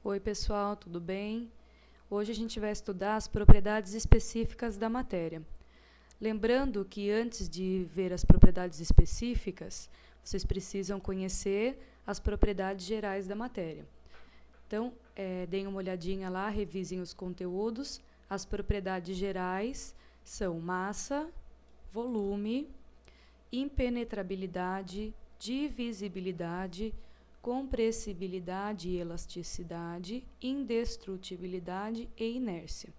Oi, pessoal, tudo bem? Hoje a gente vai estudar as propriedades específicas da matéria. Lembrando que antes de ver as propriedades específicas, vocês precisam conhecer as propriedades gerais da matéria. Então, deem uma olhadinha lá, revisem os conteúdos. As propriedades gerais são massa, volume, impenetrabilidade, divisibilidade, compressibilidade e elasticidade, indestrutibilidade e inércia.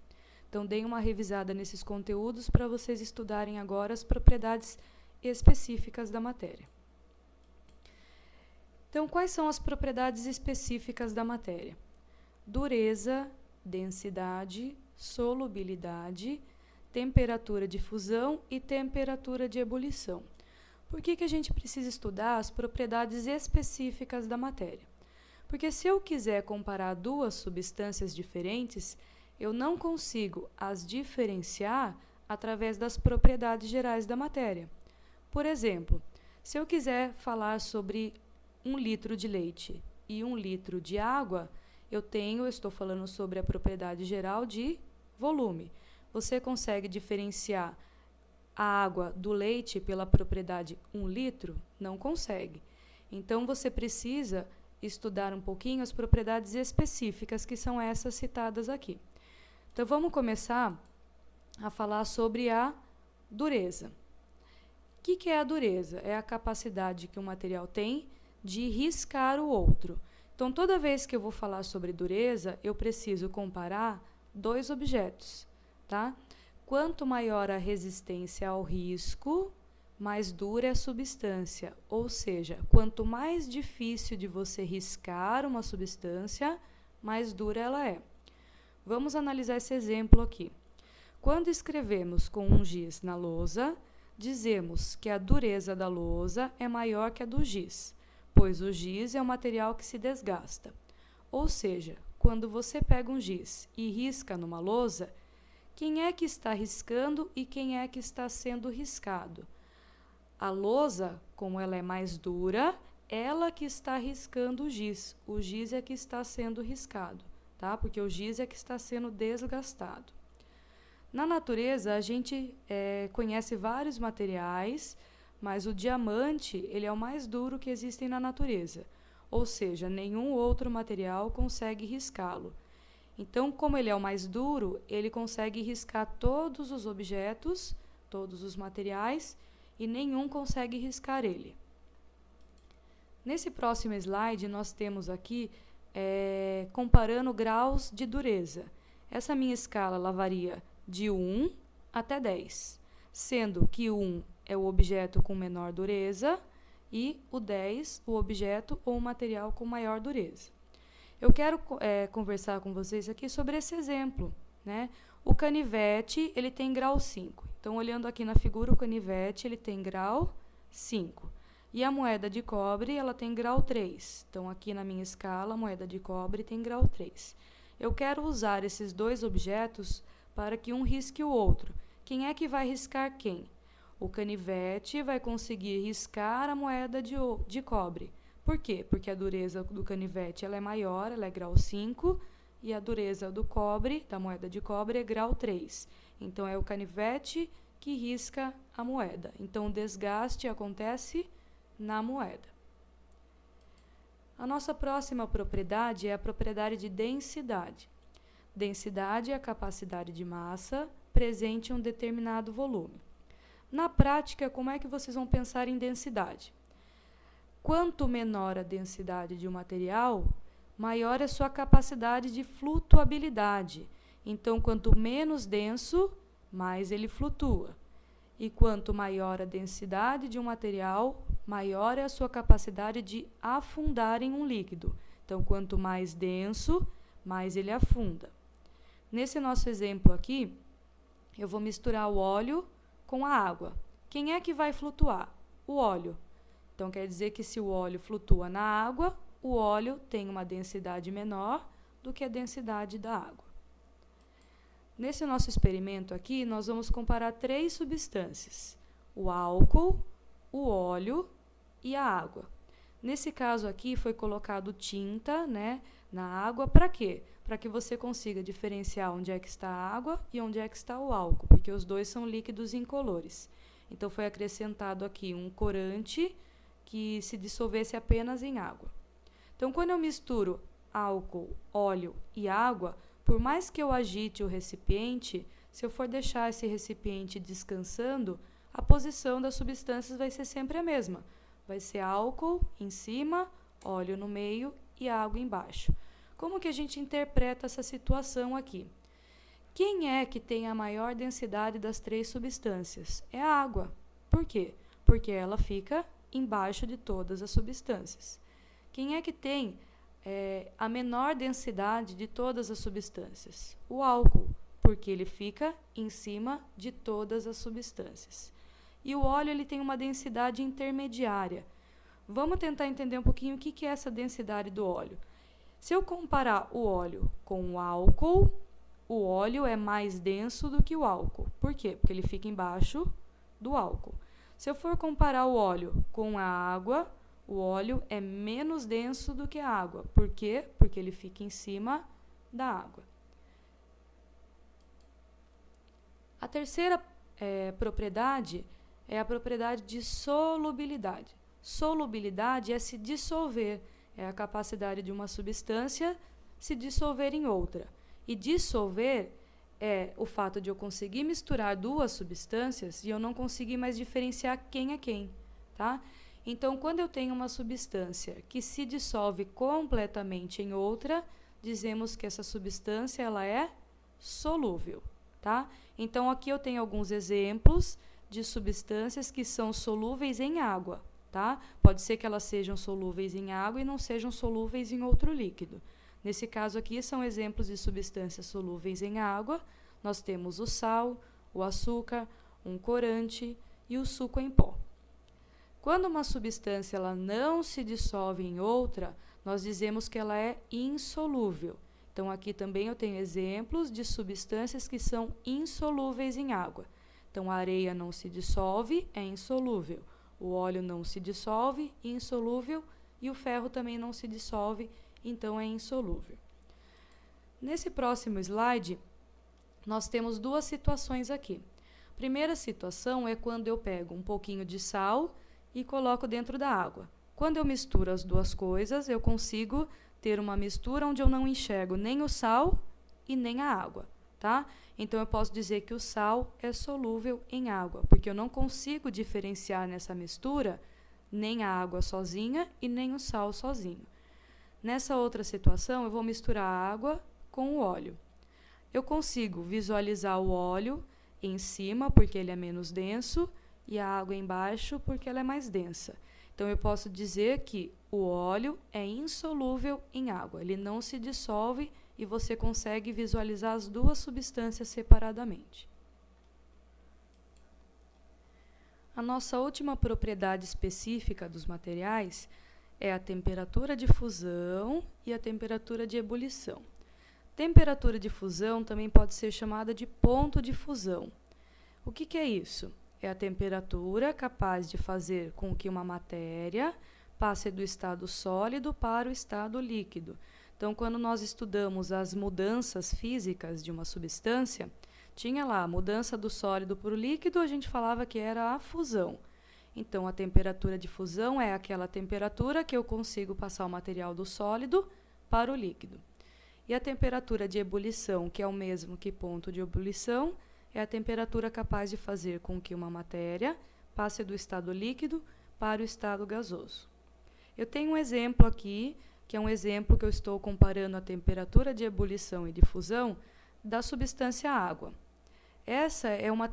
Então, deem uma revisada nesses conteúdos para vocês estudarem agora as propriedades específicas da matéria. Então, quais são as propriedades específicas da matéria? Dureza, densidade, solubilidade, temperatura de fusão e temperatura de ebulição. Por que a gente precisa estudar as propriedades específicas da matéria? Porque se eu quiser comparar duas substâncias diferentes, eu não consigo as diferenciar através das propriedades gerais da matéria. Por exemplo, se eu quiser falar sobre 1 litro de leite e 1 litro de água, eu estou falando sobre a propriedade geral de volume. Você consegue diferenciar a água do leite pela propriedade 1 litro? Não consegue. Então, você precisa estudar um pouquinho as propriedades específicas, que são essas citadas aqui. Então, vamos começar a falar sobre a dureza. O que é a dureza? É a capacidade que um material tem de riscar o outro. Então, toda vez que eu vou falar sobre dureza, eu preciso comparar dois objetos, tá? Quanto maior a resistência ao risco, mais dura é a substância. Ou seja, quanto mais difícil de você riscar uma substância, mais dura ela é. Vamos analisar esse exemplo aqui. Quando escrevemos com um giz na lousa, dizemos que a dureza da lousa é maior que a do giz, pois o giz é um material que se desgasta. Ou seja, quando você pega um giz e risca numa lousa, quem é que está riscando e quem é que está sendo riscado? A lousa, como ela é mais dura, ela que está riscando o giz. O giz é que está sendo riscado, tá? Porque o giz é que está sendo desgastado. Na natureza, a gente conhece vários materiais, mas o diamante ele é o mais duro que existem na natureza. Ou seja, nenhum outro material consegue riscá-lo. Então, como ele é o mais duro, ele consegue riscar todos os objetos, todos os materiais, e nenhum consegue riscar ele. Nesse próximo slide, nós temos aqui, comparando graus de dureza. Essa minha escala ela varia de 1 até 10, sendo que 1 é o objeto com menor dureza e o 10 o objeto ou o material com maior dureza. Eu quero conversar com vocês aqui sobre esse exemplo, né? O canivete, ele tem grau 5. Então, olhando aqui na figura, o canivete, ele tem grau 5. E a moeda de cobre, ela tem grau 3. Então, aqui na minha escala, a moeda de cobre tem grau 3. Eu quero usar esses dois objetos para que um risque o outro. Quem é que vai riscar quem? O canivete vai conseguir riscar a moeda de cobre. Por quê? Porque a dureza do canivete ela é maior, ela é grau 5, e a dureza do cobre, da moeda de cobre, é grau 3. Então, é o canivete que risca a moeda. Então, o desgaste acontece na moeda. A nossa próxima propriedade é a propriedade de densidade. Densidade é a capacidade de massa presente em um determinado volume. Na prática, como é que vocês vão pensar em densidade? Quanto menor a densidade de um material, maior é a sua capacidade de flutuabilidade. Então, quanto menos denso, mais ele flutua. E quanto maior a densidade de um material, maior é a sua capacidade de afundar em um líquido. Então, quanto mais denso, mais ele afunda. Nesse nosso exemplo aqui, eu vou misturar o óleo com a água. Quem é que vai flutuar? O óleo. Então, quer dizer que se o óleo flutua na água, o óleo tem uma densidade menor do que a densidade da água. Nesse nosso experimento aqui, nós vamos comparar 3 substâncias: o álcool, o óleo e a água. Nesse caso aqui, foi colocado tinta, né, na água. Para quê? Para que você consiga diferenciar onde é que está a água e onde é que está o álcool, porque os dois são líquidos incolores. Então, foi acrescentado aqui um corante que se dissolvesse apenas em água. Então, quando eu misturo álcool, óleo e água, por mais que eu agite o recipiente, se eu for deixar esse recipiente descansando, a posição das substâncias vai ser sempre a mesma. Vai ser álcool em cima, óleo no meio e água embaixo. Como que a gente interpreta essa situação aqui? Quem é que tem a maior densidade das três substâncias? É a água. Por quê? Porque ela fica embaixo de todas as substâncias. Quem é que tem a menor densidade de todas as substâncias? O álcool, porque ele fica em cima de todas as substâncias. E o óleo ele tem uma densidade intermediária. Vamos tentar entender um pouquinho o que é essa densidade do óleo. Se eu comparar o óleo com o álcool, o óleo é mais denso do que o álcool. Por quê? Porque ele fica embaixo do álcool. Se eu for comparar o óleo com a água, o óleo é menos denso do que a água. Por quê? Porque ele fica em cima da água. A terceira propriedade é a propriedade de solubilidade. Solubilidade é se dissolver, é a capacidade de uma substância se dissolver em outra. E dissolver é o fato de eu conseguir misturar duas substâncias e eu não conseguir mais diferenciar quem é quem, tá? Então, quando eu tenho uma substância que se dissolve completamente em outra, dizemos que essa substância ela é solúvel, tá? Então, aqui eu tenho alguns exemplos de substâncias que são solúveis em água, tá? Pode ser que elas sejam solúveis em água e não sejam solúveis em outro líquido. Nesse caso aqui, são exemplos de substâncias solúveis em água. Nós temos o sal, o açúcar, um corante e o suco em pó. Quando uma substância ela não se dissolve em outra, nós dizemos que ela é insolúvel. Então, aqui também eu tenho exemplos de substâncias que são insolúveis em água. Então, a areia não se dissolve, é insolúvel. O óleo não se dissolve, insolúvel. E o ferro também não se dissolve, então é insolúvel. Nesse próximo slide, nós temos duas situações aqui. A primeira situação é quando eu pego um pouquinho de sal e coloco dentro da água. Quando eu misturo as duas coisas, eu consigo ter uma mistura onde eu não enxergo nem o sal e nem a água, tá? Então, eu posso dizer que o sal é solúvel em água, porque eu não consigo diferenciar nessa mistura nem a água sozinha e nem o sal sozinho. Nessa outra situação, eu vou misturar a água com o óleo. Eu consigo visualizar o óleo em cima, porque ele é menos denso, e a água embaixo, porque ela é mais densa. Então, eu posso dizer que o óleo é insolúvel em água. Ele não se dissolve e você consegue visualizar as duas substâncias separadamente. A nossa última propriedade específica dos materiais é a temperatura de fusão e a temperatura de ebulição. Temperatura de fusão também pode ser chamada de ponto de fusão. O que é isso? É a temperatura capaz de fazer com que uma matéria passe do estado sólido para o estado líquido. Então, quando nós estudamos as mudanças físicas de uma substância, tinha lá a mudança do sólido para o líquido, a gente falava que era a fusão. Então, a temperatura de fusão é aquela temperatura que eu consigo passar o material do sólido para o líquido. E a temperatura de ebulição, que é o mesmo que ponto de ebulição, é a temperatura capaz de fazer com que uma matéria passe do estado líquido para o estado gasoso. Eu tenho um exemplo aqui, que é um exemplo que eu estou comparando a temperatura de ebulição e de fusão da substância água. Essa é uma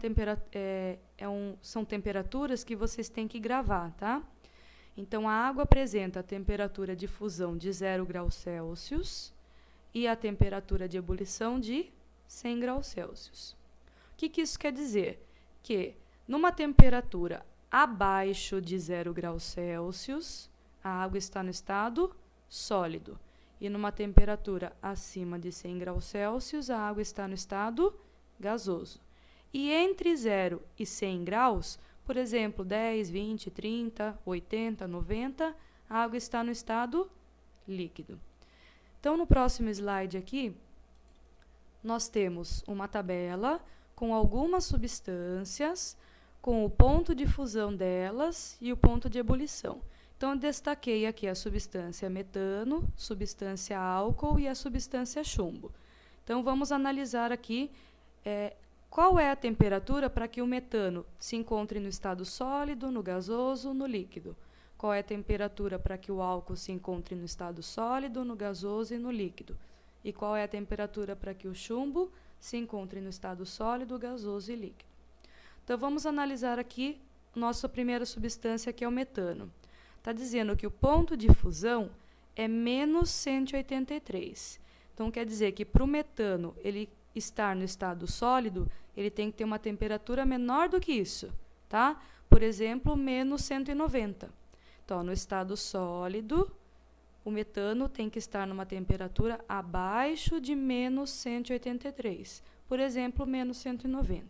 são temperaturas que vocês têm que gravar, tá? Então, a água apresenta a temperatura de fusão de 0 graus Celsius e a temperatura de ebulição de 100 graus Celsius. O que isso quer dizer? Que numa temperatura abaixo de 0 graus Celsius, a água está no estado sólido. E numa temperatura acima de 100 graus Celsius, a água está no estado gasoso. E entre 0 e 100 graus, por exemplo, 10, 20, 30, 80, 90, A água está no estado líquido. Então, no próximo slide aqui, nós temos uma tabela com algumas substâncias, com o ponto de fusão delas e o ponto de ebulição. Então, eu destaquei aqui a substância metano, substância álcool e a substância chumbo. Então, vamos analisar aqui qual é a temperatura para que o metano se encontre no estado sólido, no gasoso, no líquido. Qual é a temperatura para que o álcool se encontre no estado sólido, no gasoso e no líquido. E qual é a temperatura para que o chumbo se encontre no estado sólido, gasoso e líquido. Então, vamos analisar aqui nossa primeira substância, que é o metano. Está dizendo que o ponto de fusão é menos 183. Então, quer dizer que para o metano ele estar no estado sólido, ele tem que ter uma temperatura menor do que isso, tá? Por exemplo, menos 190. Então, no estado sólido, o metano tem que estar numa temperatura abaixo de menos 183. Por exemplo, menos 190.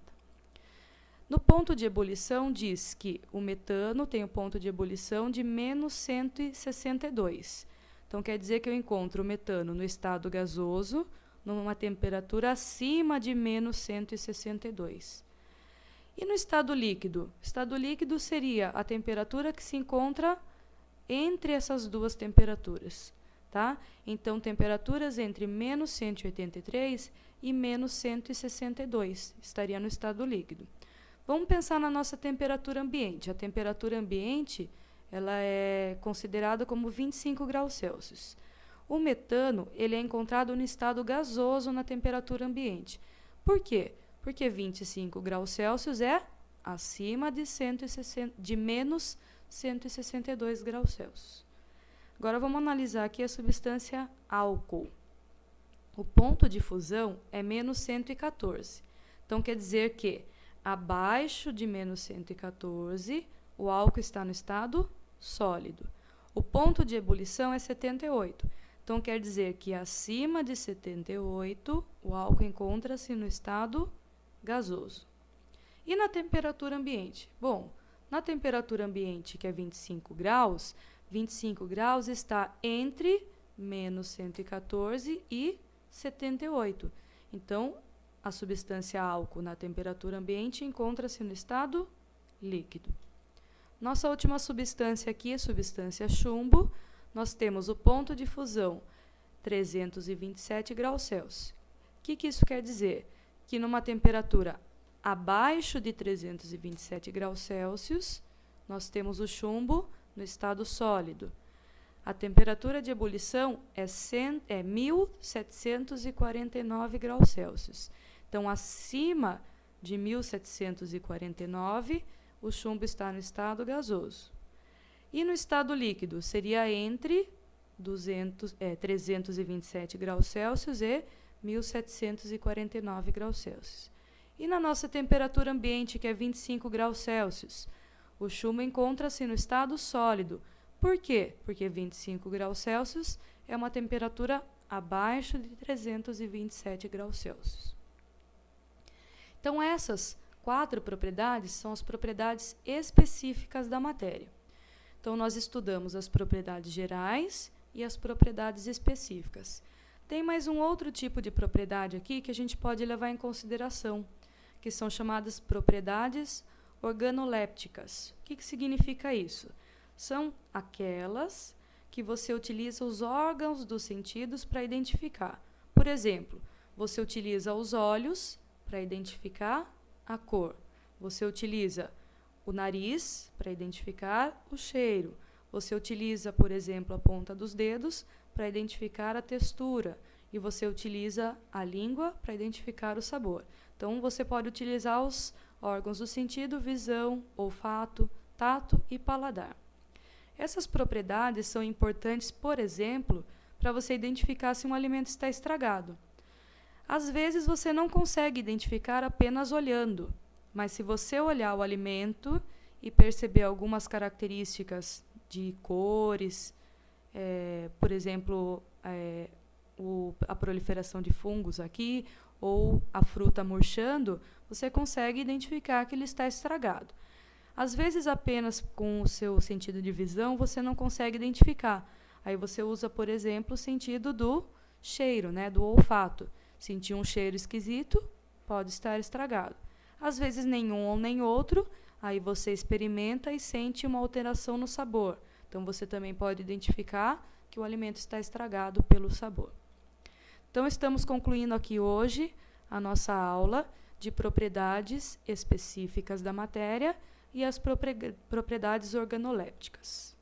No ponto de ebulição, diz que o metano tem o ponto de ebulição de menos 162. Então, quer dizer que eu encontro o metano no estado gasoso, numa temperatura acima de menos 162. E no estado líquido? O estado líquido seria a temperatura que se encontra entre essas duas temperaturas, tá? Então, temperaturas entre menos 183 e menos 162 estaria no estado líquido. Vamos pensar na nossa temperatura ambiente. A temperatura ambiente ela é considerada como 25 graus Celsius. O metano ele é encontrado no estado gasoso na temperatura ambiente. Por quê? Porque 25 graus Celsius é acima de menos 162 graus Celsius. Agora vamos analisar aqui a substância álcool. O ponto de fusão é menos 114. Então, quer dizer que abaixo de menos 114, o álcool está no estado sólido. O ponto de ebulição é 78. Então, quer dizer que acima de 78, o álcool encontra-se no estado gasoso. E na temperatura ambiente? Bom, na temperatura ambiente, que é 25 graus está entre menos 114 e 78. Então, a substância álcool na temperatura ambiente encontra-se no estado líquido. Nossa última substância aqui é a substância chumbo. Nós temos o ponto de fusão 327 graus Celsius. O que isso quer dizer? Que numa temperatura abaixo de 327 graus Celsius, nós temos o chumbo no estado sólido. A temperatura de ebulição é 1.749 graus Celsius. Então, acima de 1.749, o chumbo está no estado gasoso. E no estado líquido, seria entre 327 graus Celsius e 1.749 graus Celsius. E na nossa temperatura ambiente, que é 25 graus Celsius, o chumbo encontra-se no estado sólido. Por quê? Porque 25 graus Celsius é uma temperatura abaixo de 327 graus Celsius. Então, essas 4 propriedades são as propriedades específicas da matéria. Então, nós estudamos as propriedades gerais e as propriedades específicas. Tem mais um outro tipo de propriedade aqui que a gente pode levar em consideração, que são chamadas propriedades organolépticas. O que significa isso? São aquelas que você utiliza os órgãos dos sentidos para identificar. Por exemplo, você utiliza os olhos para identificar a cor. Você utiliza o nariz para identificar o cheiro. Você utiliza, por exemplo, a ponta dos dedos para identificar a textura. E você utiliza a língua para identificar o sabor. Então, você pode utilizar os órgãos do sentido, visão, olfato, tato e paladar. Essas propriedades são importantes, por exemplo, para você identificar se um alimento está estragado. Às vezes, você não consegue identificar apenas olhando, mas se você olhar o alimento e perceber algumas características de cores, por exemplo, a proliferação de fungos aqui, ou a fruta murchando, você consegue identificar que ele está estragado. Às vezes, apenas com o seu sentido de visão, você não consegue identificar. Aí você usa, por exemplo, o sentido do cheiro, né, do olfato. Sentir um cheiro esquisito, pode estar estragado. Às vezes, nenhum ou nem outro, aí você experimenta e sente uma alteração no sabor. Então, você também pode identificar que o alimento está estragado pelo sabor. Então, estamos concluindo aqui hoje a nossa aula de propriedades específicas da matéria e as propriedades organolépticas.